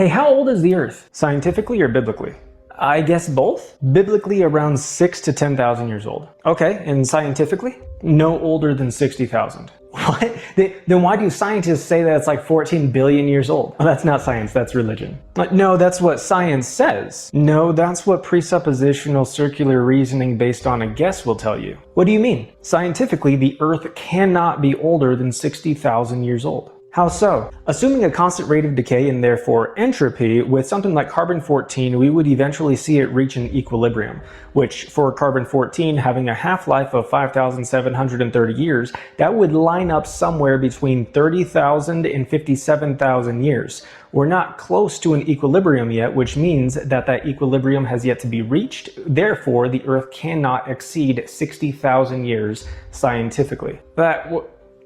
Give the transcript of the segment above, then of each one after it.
Hey, how old is the Earth? Scientifically or biblically? I guess both? Biblically around 6 to 10,000 years old. Okay, and scientifically? No older than 60,000. What? Then why do scientists say that it's like 14 billion years old? Well, that's not science, that's religion. No, that's what science says. No, that's what presuppositional circular reasoning based on a guess will tell you. What do you mean? Scientifically, the Earth cannot be older than 60,000 years old. How so? Assuming a constant rate of decay and therefore entropy, with something like carbon-14, we would eventually see it reach an equilibrium, which for carbon-14 having a half-life of 5,730 years, that would line up somewhere between 30,000 and 57,000 years. We're not close to an equilibrium yet, which means that that equilibrium has yet to be reached. Therefore, the Earth cannot exceed 60,000 years scientifically.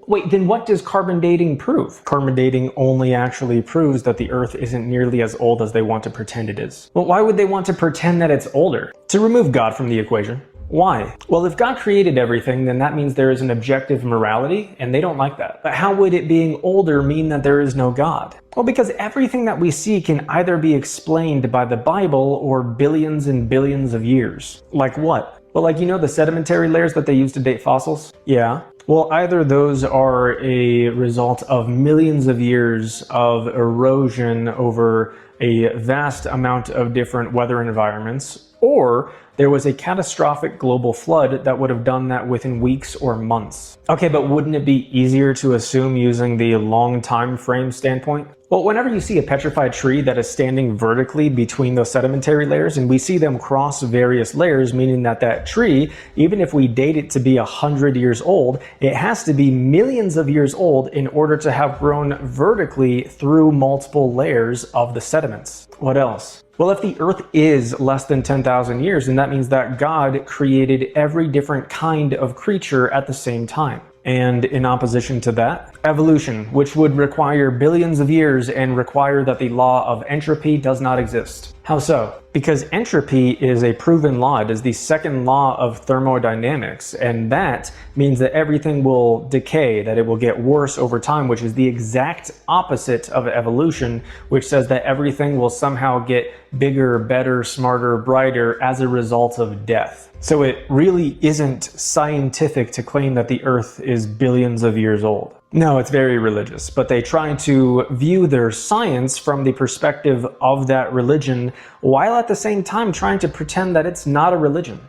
Wait, then what does carbon dating prove? Carbon dating only actually proves that the Earth isn't nearly as old as they want to pretend it is. Well, why would they want to pretend that it's older? To remove God from the equation. Why? Well, if God created everything, then that means there is an objective morality, and they don't like that. But how would it being older mean that there is no God? Well, because everything that we see can either be explained by the Bible or billions and billions of years. Like what? Well, like, you know the sedimentary layers that they use to date fossils? Yeah. Well, either those are a result of millions of years of erosion over a vast amount of different weather environments, or there was a catastrophic global flood that would have done that within weeks or months. Okay, but wouldn't it be easier to assume using the long time frame standpoint? Well, whenever you see a petrified tree that is standing vertically between those sedimentary layers, and we see them cross various layers, meaning that that tree, even if we date it to be 100 years old, it has to be millions of years old in order to have grown vertically through multiple layers of the sediments. What else? Well, if the Earth is less than 10,000 years, then that means that God created every different kind of creature at the same time. And in opposition to that, evolution, which would require billions of years and require that the law of entropy does not exist. How so? Because entropy is a proven law. It is the second law of thermodynamics, and that means that everything will decay, that it will get worse over time, which is the exact opposite of evolution, which says that everything will somehow get bigger, better, smarter, brighter as a result of death. So it really isn't scientific to claim that the Earth is billions of years old. No, it's very religious, but they try to view their science from the perspective of that religion, while at the same time trying to pretend that it's not a religion.